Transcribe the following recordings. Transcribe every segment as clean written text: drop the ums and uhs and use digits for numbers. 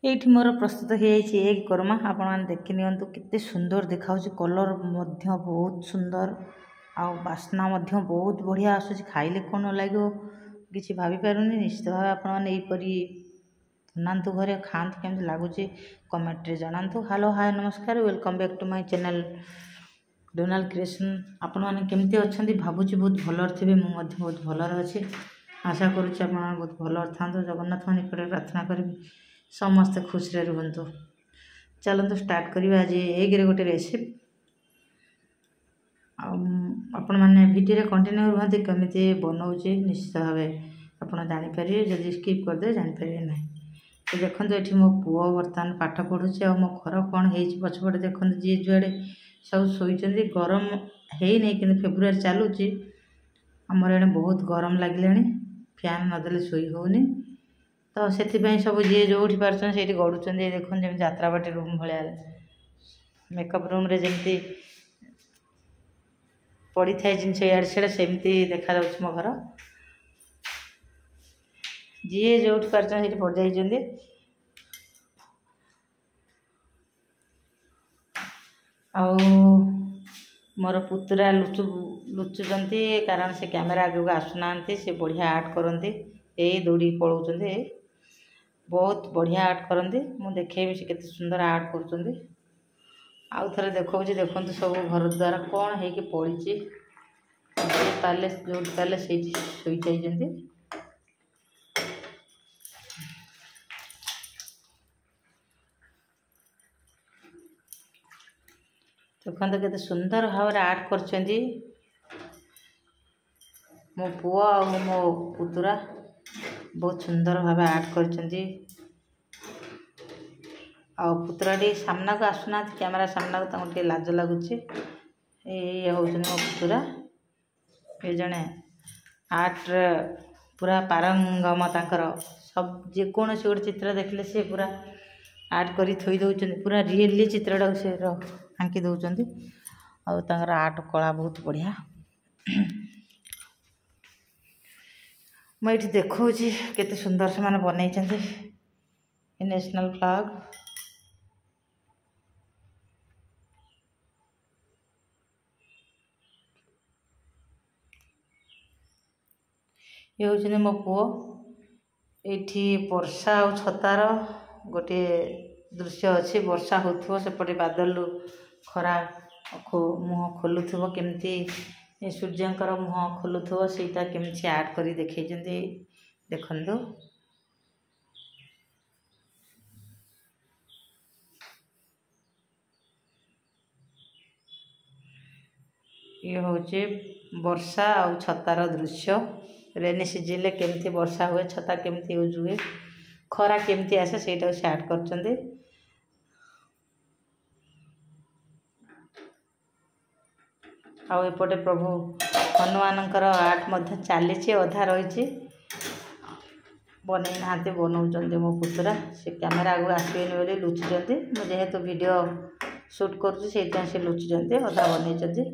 ये मोर प्रस्तुत हो एग कोरमा आपण मैंने देखी नियंतु केते सुंदर देखा कलर बहुत सुंदर आउ बास्ना बहुत बढ़िया आसूँ खाइले कौन लगे किसी भाभी पारुनी निश्चित भाव आपरी बनातु घरे खातु केमती लगुच कमेंट्रे जनातु। हेलो हाय नमस्कार welcome back to my channel Donald creation. आपण मैंने केमती अच्छा भावुँ बहुत भलर थे मुझे बहुत भलर अच्छे आशा करुच्ची आप बहुत भलर था जगन्नाथ निकट प्रार्थना करी समस्ते खुश रुहतु। चलतु स्टार्ट करिया आज एग्रे गोटे रेसिपी आपण मैंने वीडियो कंटिन्यू रुहति केमी बनाऊे निश्चित भाव आप जापर जदि स्किप करदे जापर ना। तो देखो ये मो पुओ बर्तमान पाठ पढ़ुचे आ मो घर कौन हो पछपटे देखते जी जुआड़े सब शोचती गरम है नहीं कि फेब्रुआरी चलुची आमर एने बहुत गरम लगे फैन नदेले शोई होनी। तो से सब जी जो पार्सन से गड़ुच्च देखो जमी जात्राबाटी रूम भाया मेकअप रूम रे जमी पड़ी था जिनस इे सियाड़े सेमती देखा मो घर जी जो पार्सन से पड़ जाइए। आउ मोर पुतुरा लुचुंट कारण से कैमेरा आगे आसुना से बढ़िया आर्ट करती यही दौड़ी पलाऊँ बहुत बढ़िया आर्ट करती मुझे देखेबी से केते सुंदर आर्ट कर आउ थे देखा देखो सब घर द्वारा कौन है कि पड़ी पाले जो पाले से शोई जाइए। देखते केते सुंदर भाव आर्ट कर मो पुओ आ मो पुतुरा बहुत सुंदर भाव आर्ट कर पुतुराटी सामना को आसुना कैमेरा सामना को लाज लगुच ये हूँ मो पुतुरा ये जड़े आर्ट पूरा पारंगम तांकर सब जेकोसी गोटे चित्र देखले से पूरा आर्ट कर थोई दौरान पूरा रियली चित्रटा से आंकी दौरान आर आर्ट कला बहुत बढ़िया। मुझे देखा केते सुंदर से मैंने बनई नेशनल फ्लैग ये हूँ मो पुओ ये वर्षा आ छतार गोटे दृश्य अच्छी वर्षा हो सेपटे बादल खरा मुह खोलु केमती सूर्यंकर मुह खोलु सेटा केमती आर्ट कर देखते देखु। ये हूँ वर्षा आ छतार दृश्य रेनी सीजन केमती वर्षा हुए छता केमती यूज हुए खरा केमती आसे से आर्ट कर। आउपटे प्रभु हनुमानकर आर्ट चली अधा रही बनई ना बनाऊँ मो पुतुरा से कैमेरा आगे आसबेनि बोली लुचुंट मुझे जेहेतु वीडियो शूट कर से लुचुंट अधा बनई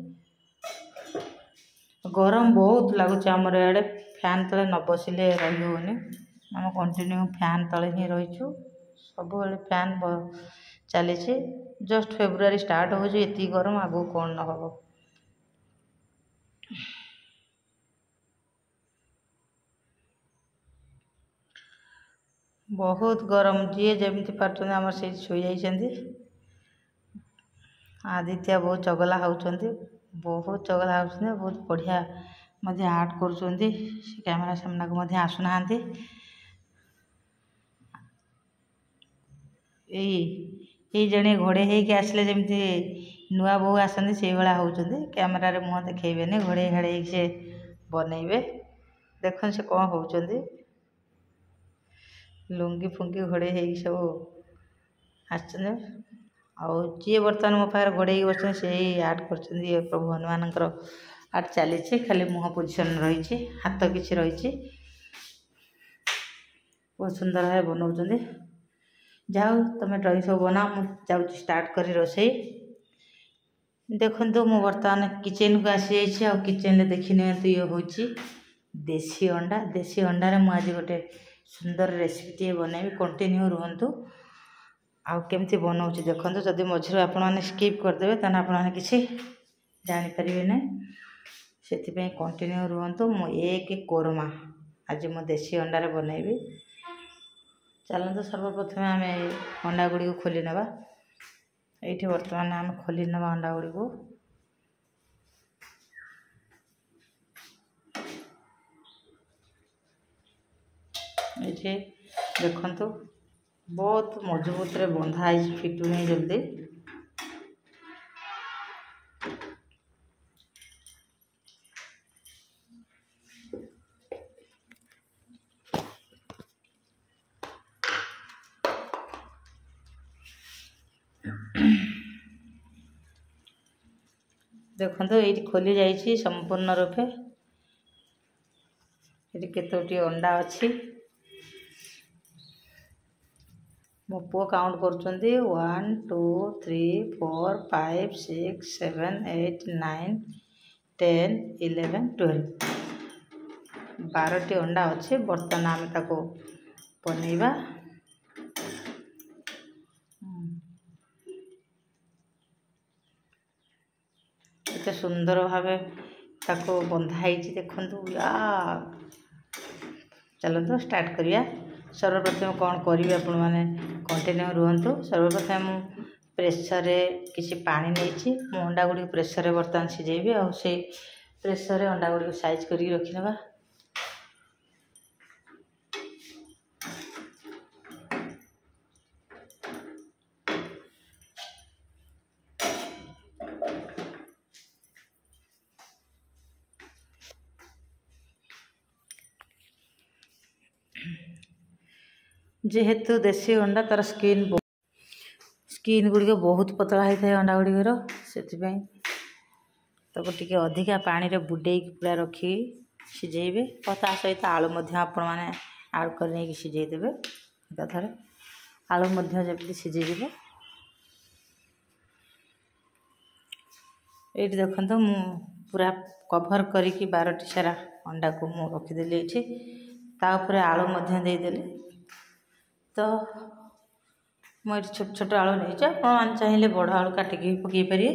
गरम बहुत लगुच आमर इे फैन तले न बसिले रही होनी आम कंटिन्यू फैन तले ही रहीचु सब फैन चली जस्ट फेब्रुआरी स्टार्ट होती गरम आगू कौन न हम बहुत गरम जी जमी पार्टी आम से शोई जाइए। आदित्य बहुत चगला होती बहुत चगला होती बहुत बढ़िया मध्य आर्ट कर कैमेरा सामना को आसुना यही जड़े घोड़े होके आसले जमी नुआ बो आसती से भाया होती कैमेरारे मुँह देखेबेनि घोड़े घाड़े से बनइबे देख से कौन होती लुंगी फुंगी घोड़े हो सब आए बर्तमान मो पाखे घोड़े बस से आर्ट कर प्रभु हनुमान आर्ट चली खाली मुँह पोजिशन रही हाथ किसी रही बहुत सुंदर भाव बनाऊँ जाओ तुम ड्रॉइंग सब बनाओ मुझे स्टार्ट कर रोसई देखो मो बर्तमान किचन को आसी जाइए किचन देखी नि ये हूँ देशी अंडा मुझे गोटे सुंदर रेसिपी बनइबी कंटिन्यू रुहतु आउ केमती बनाऊँ देखो जदि मझे आपने स्किप करदे ताने आपने किसी जानीपारे ना से कंटिन्यू रुहतु। मु एक कोरमा आज मो देसी अंडार बनैबी। चलते सर्वप्रथम आम अंडा गुड़ी को खोली नवा। ये बर्तमान आम खोली नवा अंडा गुड़ी को। ये देखु बहुत मजबूत रे बंधा फिटू नहीं जल्दी। देखो ये खोली जाइए संपूर्ण रूपे। ये केतोटी अंडा अच्छी मो पुओ काउंट करुँच 1 2 3 4 5 6 7 8 9 10 11 12 12टी अंडा अच्छे। बर्तमान आम ताको बनैबा। केते सुंदर भावे ताको बंधाई देखु। चलते स्टार्ट करिया। सर्वप्रथम कौन करेंगे आपण मैंने कंटिन्यू रुहतु। सर्वप्रथम मु प्रेसर रे किसी पानी नहीं मु अंडा गुड़ी प्रेसर रे बर्तमान सिझेबी। आ से प्रेसर रे अंडा गुड़ी साइज करके रखिनबा। जेहेतु देसी अंडा तार स्किन गुड़िक बहुत पतला होता है अंडा गुड़िकर से टी अधिका पानी रे बुडे पूरा रखी सिझेबे। और ता सहित आलू आपण मैंने आड़ कर सिझेदेवे। एकाथरे आलू जमी सिझे। ये देखो मु पूरा कभर करी 12टी सारा अंडा को मु रखीदेली। ये तापर आलू देदेली। तो मुझे छोट छोट आलू नहीं आप चाहिए बड़ आलू काटिकी पकई पारे।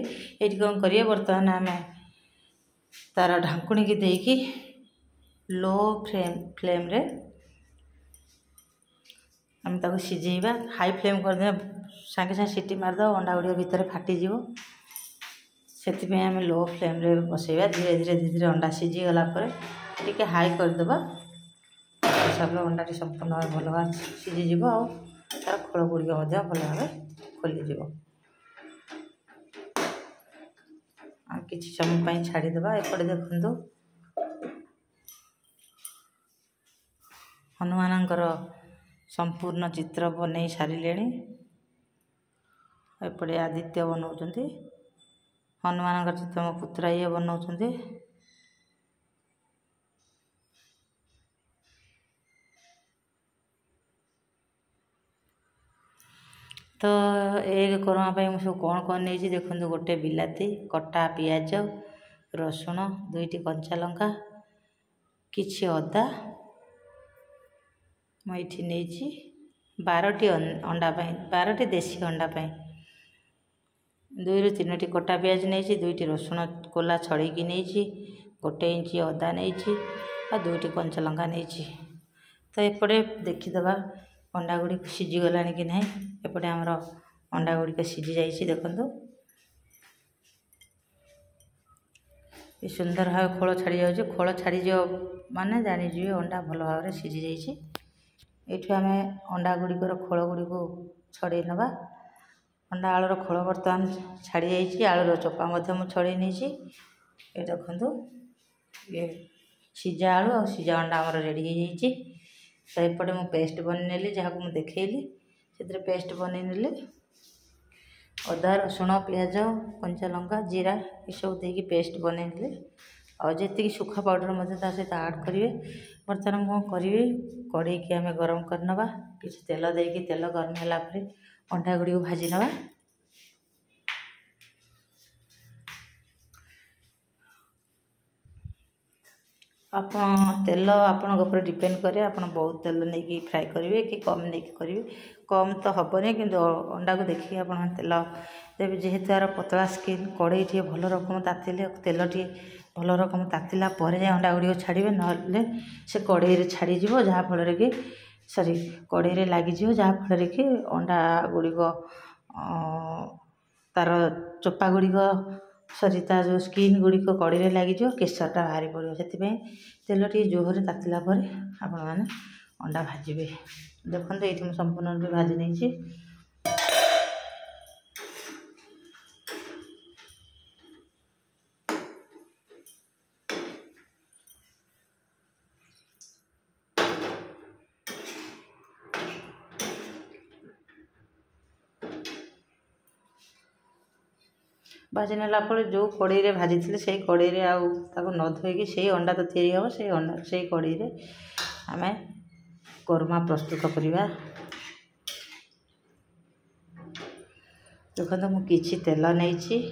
ये कौन करिए बर्तमान आम तार ढाकुणी की देकी लो फ्लेम रे आम ताको सिझेबा। हाई फ्लेम कर सागे सागे सीटी मारद अंडा गुड़ी भितर फाटीज। से आम लो फ्लेम रे बसैबा। धीरे धीरे धीरे धीरे अंडा सिझी गलापर टी हाई करदे। सब अंडा टी संपूर्ण भाव भल भाव सिझीज। तार खोल गुड़िक भल भाव खोलीज। कि समय छाड़ीदे। एपटे देखु हनुमान संपूर्ण चित्र बन सारे। एपटे आदित्य बनाऊँ हनुमान चित्र मो पुत्रा ये बनाऊँ। तो एक कोरमा मुझे कौन कौन नहीं देखो गोटे बिलाती कटा पियाज रसुण 2टी कंचा लंका किछि अदा मुझे नहीं 12टी अंडा 12टी देसी अंडा 2 ରୁ 3ଟି कटा पियाज नहीं 2टी रसुण कोला छड़ेकी नहीं 1 इंच अदा नहीं और 2टी कंचा लंका नहीं। तो एपटे देखीदबा अंडा गुड़ी सिझीगला कि ना। एपटे आमर अंडा गुड़िक सिझी जाइए। देखो ये सुंदर भाव खोल छाड़ी जाऊँ। खोल छाड़ी माने जानीजे अंडा भल भाव सिझी जाइए। ये आम अंडा गुड़िकर खोल गुड़ी को छड़े नवा। अंडा आलूर खोल बर्तमान छाड़ी जाइए। आलूर चोपा मुझे छड़े नहीं। ये देखो ये सीझा आलू और सीझा अंडा आमर रेडी हो जाइए। तो एपटे मु पेस्ट बननेली जहाँ को मुझे देखली से पेस्ट बनईने अदा रसुण पियाज कंचा लंका जीरा ये सब देकी पेस्ट बनईने और जी सुखा पाउडर मध्य सहित आड करेंगे। बर्तमान कौन करेंगे कड़े की आम गरम करनवा। किसी तेल देकी तेल गरम है अंडा गुड़ी को भाजी नवा। ଆପଣ ତେଲ ଆପଣଙ୍କ ଉପରେ ଡିପେଣ୍ଡ କରେ। ଆପଣ ବହୁତ ତେଲ ନେଇକି ଫ୍ରାଏ କରିବେ କି କମ୍ ନେଇକି କରିବେ। କମ୍ ତ ହେବନି, କିନ୍ତୁ ଅଣ୍ଡାକୁ ଦେଖିକି ଆପଣ ତେଲ ଦେବେ। ଯେହେତୁ ଏହାର ପତଳା ସ୍କିନ୍, କଡ଼େଇ ଟିକେ ଭଲ ରକମ ତାତିଲେ, ତେଲ ଟିକେ ଭଲ ରକମ ତାତିଲା ପରେ ଯାଇ ଅଣ୍ଡା ଗୁଡ଼ିକ ଛାଡ଼ିବେ, ନହେଲେ ସେ କଡ଼େଇରେ ଛାଡ଼ିଯିବ, ଯାହାଫଳରେ କି କଡ଼େଇରେ ଲାଗିଯିବ, ଯାହାଫଳରେ କି ଅଣ୍ଡା ଗୁଡ଼ିକ ତାର ଚୋପା ଗୁଡ଼ିକ ତା ଯେଉଁ ସ୍କିନ୍ ଗୁଡ଼ିକ କଡ଼େଇରେ ଲାଗିଯିବ, କେଶରଟା ବାହାରି ପଡ଼ିବ। ସେଥିପାଇଁ ତେଲ ଟିକେ ଜୋରରେ ତାତିଲା ପରେ ଆପଣମାନେ ଅଣ୍ଡା ଭାଜିବେ। ଦେଖନ୍ତୁ ଏଇଠି ମୁଁ ସମ୍ପୂର୍ଣ୍ଣ ରୂପେ ଭାଜି ନେଇଛି। ଭାଜି ନେଲା ପରେ ଯେଉଁ କଡ଼େଇରେ ଭାଜିଥିଲେ ସେଇ କଡ଼େଇରେ ଆଉ ତାକୁ ନ ଧୋଇକି ସେଇ ଅଣ୍ଡା ତ ତିଆରି ହେବ, ସେଇ କଡ଼େଇରେ ଆମେ କୋରମା ପ୍ରସ୍ତୁତ କରିବା। ଦେଖନ୍ତୁ ମୁଁ କିଛି ତେଲ ନେଇଛି,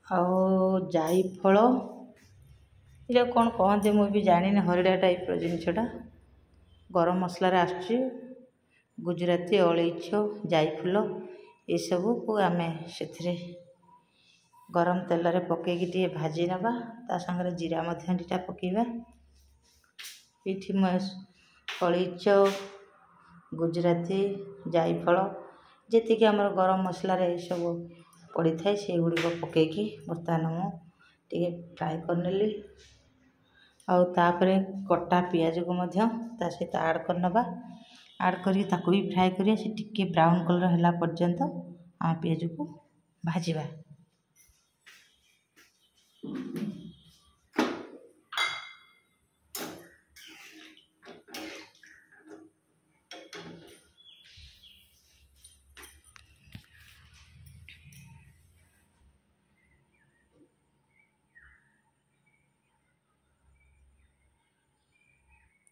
ଆଉ ଜାଇଫଳ, ଏଇଟା କ'ଣ କହନ୍ତି ମୁଁ ବି ଜାଣିନି, ହରିଡ଼ା ଟାଇପ୍ର ଜିନିଷଟା, ଗରମ ମସଲାରେ ଆସୁଛି। ଗୁଜୁରାତି, ଅଳେଇଚ, ଜାଇଫୁଲ ଏସବୁକୁ ଆମେ ସେଥିରେ ଗରମ ତେଲରେ ପକାଇକି ଟିକେ ଭାଜି ନେବା। ତା ସାଙ୍ଗରେ ଜିରା ମଧ୍ୟ ଦୁଇଟା ପକାଇବା। ଏଇଠି ମୁଁ ଅଳେଇଚ, ଗୁଜୁରାତି, ଜାଇଫଳ ଯେତିକି ଆମର ଗରମ ମସଲାରେ ଏସବୁ ପଡ଼ିଥାଏ ସେଗୁଡ଼ିକ ପକାଇକି ବର୍ତ୍ତମାନ ମୁଁ ଟିକେ ଫ୍ରାଏ କରିନେଲି। ଆଉ ତାପରେ କଟା ପିଆଜକୁ ମଧ୍ୟ ତା ସହିତ ଆଡ଼୍ କରିନେବା। ଆଡ଼୍ କରିକି ତାକୁ ବି ଫ୍ରାଏ କରିବା। ସେ ଟିକେ ବ୍ରାଉନ୍ କଲର୍ ହେଲା ପର୍ଯ୍ୟନ୍ତ ଆମେ ପିଆଜକୁ ଭାଜିବା।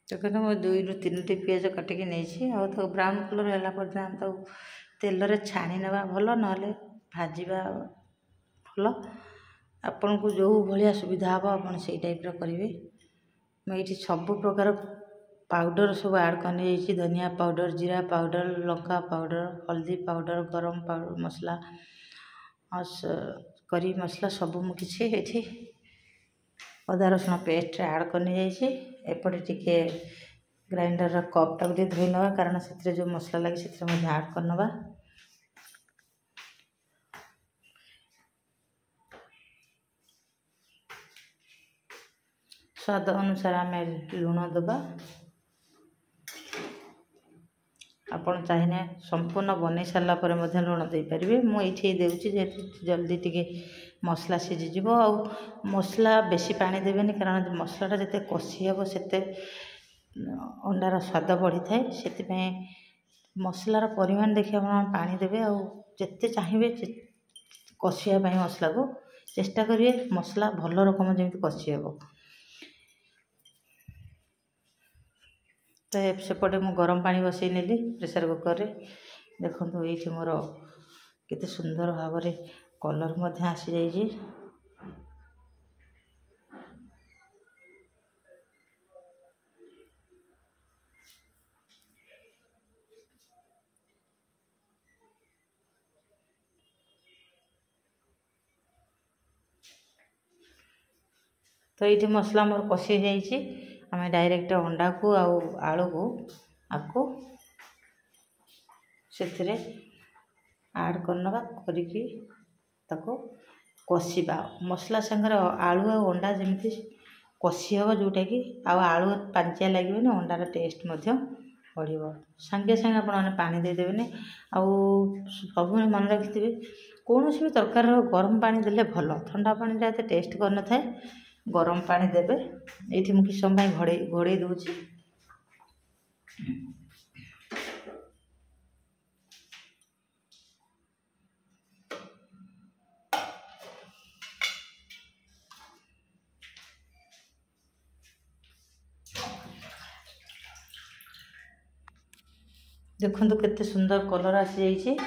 ଦେଖନ୍ତୁ ମୁଁ 2ରୁ 3ଟି ପିଆଜ କାଟିକି ନେଇଛି। ଆଉ ତାକୁ ବ୍ରାଉନ୍ କଲର୍ ହେଲା ପର୍ଯ୍ୟନ୍ତ ଆମେ ତାକୁ ତେଲରେ ଛାଣି ନେବା ଭଲ, ନହେଲେ ଭାଜିବା ଭଲ। ଆପଣଙ୍କୁ ଯେଉଁ ଭଳିଆ ସୁବିଧା ହେବ ଆପଣ ସେଇ ଟାଇପ୍ର କରିବେ। ମୁଁ ଏଇଠି ସବୁ ପ୍ରକାର ପାଉଡ଼ର ସବୁ ଆଡ଼୍ କରିନେଇଯାଇଛି। ଧନିଆ ପାଉଡ଼ର, ଜିରା ପାଉଡ଼ର, ଲଙ୍କା ପାଉଡ଼ର, ହଳଦୀ ପାଉଡ଼ର, ଗରମ ମସଲା, କରି ମସଲା ସବୁ ମୁଁ କିଛି ଏଇଠି ଅଦା ରସୁଣ ପେଷ୍ଟରେ ଆଡ଼୍ କରିନେଇଯାଇଛି। ଏପଟେ ଟିକେ ଗ୍ରାଇଣ୍ଡରର କପ୍ଟାକୁ ଟିକେ ଧୋଇ ନେବା, କାରଣ ସେଥିରେ ଯେଉଁ ମସଲା ଲାଗେ ସେଥିରେ ମଧ୍ୟ ଆଡ଼୍ କରିନେବା। ସ୍ୱାଦ ଅନୁସାରେ ଆମେ ଲୁଣ ଦେବା। ଆପଣ ଚାହିଁଲେ ସମ୍ପୂର୍ଣ୍ଣ ବନେଇ ସାରିଲା ପରେ ମଧ୍ୟ ଲୁଣ ଦେଇପାରିବେ। ମୁଁ ଏଇଠି ଦେଉଛି ଯେହେତୁ ଜଲ୍ଦି ଟିକେ ମସଲା ସିଝିଯିବ। ଆଉ ମସଲା ବେଶୀ ପାଣି ଦେବେନି, କାରଣ ମସଲାଟା ଯେତେ କଷି ହେବ ସେତେ ଅଣ୍ଡାର ସ୍ୱାଦ ବଢ଼ିଥାଏ। ସେଥିପାଇଁ ମସଲାର ପରିମାଣ ଦେଖି ଆପଣ ପାଣି ଦେବେ। ଆଉ ଯେତେ ଚାହିଁବେ କଷିବା ପାଇଁ ମସଲାକୁ ଚେଷ୍ଟା କରିବେ, ମସଲା ଭଲ ରକମ ଯେମିତି କଷି ହେବ। ତ ସେପଟେ ମୁଁ ଗରମ ପାଣି ବସାଇ ନେଲି ପ୍ରେସର କୁକରରେ। ଦେଖନ୍ତୁ ଏଇଠି ମୋର କେତେ ସୁନ୍ଦର ଭାବରେ କଲର୍ ମଧ୍ୟ ଆସିଯାଇଛି। ତ ଏଇଠି ମସଲା ମୋର କଷି ଯାଇଛି। ଆମେ ଡାଇରେକ୍ଟ ଅଣ୍ଡାକୁ ଆଉ ଆଳୁକୁ ସେଥିରେ ଆଡ଼୍ କରିନେବା, କରିକି ତାକୁ କଷିବା। ମସଲା ସାଙ୍ଗରେ ଆଳୁ ଆଉ ଅଣ୍ଡା ଯେମିତି କଷି ହେବ, ଯେଉଁଟାକି ଆଉ ଆଳୁ ପାଞ୍ଚିଆ ଲାଗିବନି, ଅଣ୍ଡାର ଟେଷ୍ଟ ମଧ୍ୟ ବଢ଼ିବ। ସାଙ୍ଗେ ସାଙ୍ଗେ ଆପଣମାନେ ପାଣି ଦେଇଦେବେନି। ଆଉ ସବୁବେଳେ ମନେ ରଖିଥିବେ, କୌଣସି ବି ତରକାରୀର ଗରମ ପାଣି ଦେଲେ ଭଲ, ଥଣ୍ଡା ପାଣିଟା ଏତେ ଟେଷ୍ଟ କରିନଥାଏ। ଗରମ ପାଣି ଦେବେ। ଏଇଠି ମୁଁ କିଛି ସମୟ ପାଇଁ ଘୋଡ଼େଇ ଦେଉଛି। ଦେଖନ୍ତୁ କେତେ ସୁନ୍ଦର କଲର୍ ଆସିଯାଇଛି।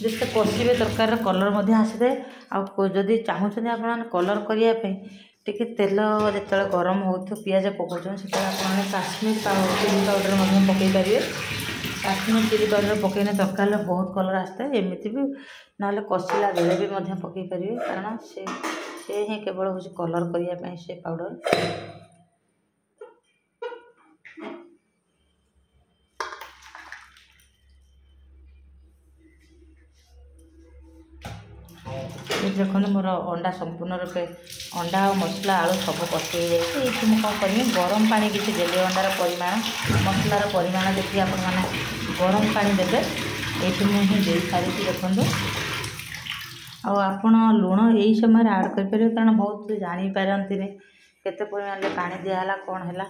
ଯେତେ କଷିବେ ତରକାରୀର କଲର୍ ମଧ୍ୟ ଆସିଥାଏ। ଆଉ ଯଦି ଚାହୁଁଛନ୍ତି ଆପଣମାନେ କଲର୍ କରିବା ପାଇଁ ଟିକେ ତେଲ ଯେତେବେଳେ ଗରମ ହେଉଥିବ ପିଆଜ ପକାଉଛନ୍ତି ସେତେବେଳେ ଆପଣମାନେ କାଶ୍ମୀର ଚିଲି ପାଉଡ଼ର ମଧ୍ୟ ପକାଇ ପାରିବେ। କାଶ୍ମୀର ଚିଲି ପାଉଡ଼ର ପକାଇଲେ ତରକାରୀରେ ବହୁତ କଲର୍ ଆସିଥାଏ। ଏମିତି ବି ନହେଲେ କଷିଲା ବେଳେ ବି ମଧ୍ୟ ପକାଇ ପାରିବେ, କାରଣ ସେ ହିଁ କେବଳ ହେଉଛି କଲର୍ କରିବା ପାଇଁ ସେ ପାଉଡ଼ର। ଦେଖନ୍ତୁ ମୋର ଅଣ୍ଡା ସମ୍ପୂର୍ଣ୍ଣ ରୂପେ ଅଣ୍ଡା ଆଉ ମସଲା ଆଳୁ ସବୁ କଷି ହେଇଯାଇଛି। ଏଇଠି ମୁଁ କ'ଣ କରିବି, ଗରମ ପାଣି କିଛି ଦେବେ। ଅଣ୍ଡାର ପରିମାଣ ମସଲାର ପରିମାଣ ଦେଖି ଆପଣମାନେ ଗରମ ପାଣି ଦେବେ। ଏଇଠି ମୁଁ ହିଁ ଦେଇସାରିଛି ଦେଖନ୍ତୁ। ଆଉ ଆପଣ ଲୁଣ ଏଇ ସମୟରେ ଆଡ଼୍ କରିପାରିବେ, କାରଣ ବହୁତ ଜାଣିପାରନ୍ତିନି କେତେ ପରିମାଣରେ ପାଣି ଦିଆହେଲା କ'ଣ ହେଲା,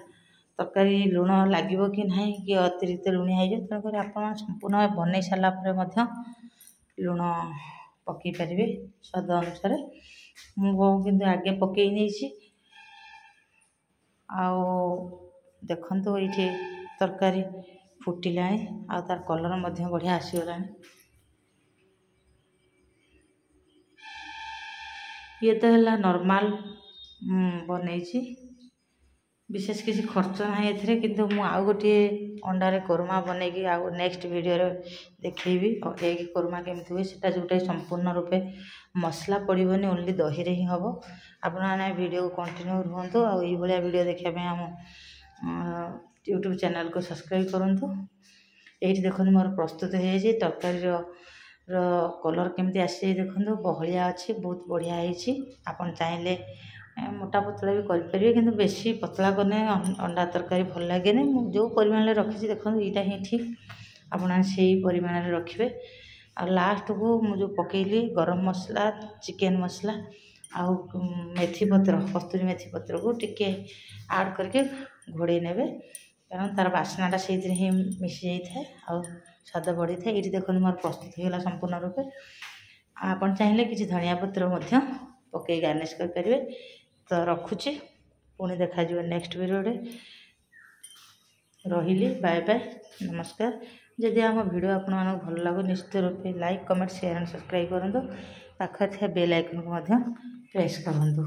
ତରକାରୀ ଲୁଣ ଲାଗିବ କି ନାହିଁ କି ଅତିରିକ୍ତ ଲୁଣିଆ ହେଇଯିବ। ତେଣୁକରି ଆପଣ ସମ୍ପୂର୍ଣ୍ଣ ବନେଇ ସାରିଲା ପରେ ମଧ୍ୟ ଲୁଣ ପକାଇ ପାରିବେ ସ୍ୱାଦ ଅନୁସାରେ। ମୁଁ କିନ୍ତୁ ଆଗେ ପକାଇ ନେଇଛି। ଆଉ ଦେଖନ୍ତୁ ଏଇଠି ତରକାରୀ ଫୁଟିଲାଣି ଆଉ ତାର କଲର୍ ମଧ୍ୟ ବଢ଼ିଆ ଆସିଗଲାଣି। ଇଏ ତ ହେଲା ନର୍ମାଲ୍ ବନେଇଛି, ବିଶେଷ କିଛି ଖର୍ଚ୍ଚ ନାହିଁ ଏଥିରେ। କିନ୍ତୁ ମୁଁ ଆଉ ଗୋଟିଏ ଅଣ୍ଡାରେ କୋରମା ବନେଇକି ଆଉ ନେକ୍ସଟ ଭିଡ଼ିଓରେ ଦେଖେଇବି ଏଗ୍ କୋରମା କେମିତି ହୁଏ, ସେଟା ଯେଉଁଟା ସମ୍ପୂର୍ଣ୍ଣ ରୂପେ ମସଲା ପଡ଼ିବନି, ଓନ୍ଲି ଦହିରେ ହିଁ ହେବ। ଆପଣମାନେ ଭିଡ଼ିଓକୁ କଣ୍ଟିନ୍ୟୁ ରୁହନ୍ତୁ। ଆଉ ଏଇଭଳିଆ ଭିଡ଼ିଓ ଦେଖିବା ପାଇଁ ଆମ ୟୁଟ୍ୟୁବ୍ ଚ୍ୟାନେଲକୁ ସବସ୍କ୍ରାଇବ୍ କରନ୍ତୁ। ଏଇଠି ଦେଖନ୍ତୁ ମୋର ପ୍ରସ୍ତୁତ ହେଇଯାଇଛି। ତରକାରୀର କଲର୍ କେମିତି ଆସିଯାଇଛି ଦେଖନ୍ତୁ, ବହଳିଆ ଅଛି, ବହୁତ ବଢ଼ିଆ ହେଇଛି। ଆପଣ ଚାହିଁଲେ ମୋଟା ପତଳା ବି କରିପାରିବେ, କିନ୍ତୁ ବେଶୀ ପତଳା କଲେ ଅଣ୍ଡା ତରକାରୀ ଭଲ ଲାଗେନି। ମୁଁ ଯେଉଁ ପରିମାଣରେ ରଖିଛି ଦେଖନ୍ତୁ, ଏଇଟା ହିଁ ଠିକ୍। ଆପଣ ସେଇ ପରିମାଣରେ ରଖିବେ। ଆଉ ଲାଷ୍ଟକୁ ମୁଁ ଯେଉଁ ପକାଇଲି ଗରମ ମସଲା, ଚିକେନ୍ ମସଲା ଆଉ ମେଥି ପତ୍ର, କସ୍ତୁରୀ ମେଥି ପତ୍ରକୁ ଟିକେ ଆଡ଼୍ କରିକି ଘୋଡ଼େଇ ନେବେ, କାରଣ ତା'ର ବାସ୍ନାଟା ସେଇଥିରେ ହିଁ ମିଶି ଯାଇଥାଏ ଆଉ ସ୍ୱାଦ ବଢ଼ିଥାଏ। ଏଇଠି ଦେଖନ୍ତୁ ମୋର ପ୍ରସ୍ତୁତ ହେଇଗଲା ସମ୍ପୂର୍ଣ୍ଣ ରୂପେ। ଆପଣ ଚାହିଁଲେ କିଛି ଧନିଆ ପତ୍ର ମଧ୍ୟ ପକାଇ ଗାର୍ନିଶ୍ କରିପାରିବେ। ତ ରଖୁଛି, ପୁଣି ଦେଖାଯିବ ନେକ୍ସଟ ଭିଡ଼ିଓରେ। ରହିଲି, ବାଏ ବାଏ, ନମସ୍କାର। ଯଦି ଆମ ଭିଡ଼ିଓ ଆପଣମାନଙ୍କୁ ଭଲ ଲାଗେ ନିଶ୍ଚିତ ରୂପେ like, comment, share and subscribe କରନ୍ତୁ। ପାଖରେ ଥିବା ବେଲ୍ ଆଇକନ୍କୁ ମଧ୍ୟ ପ୍ରେସ୍ କରନ୍ତୁ।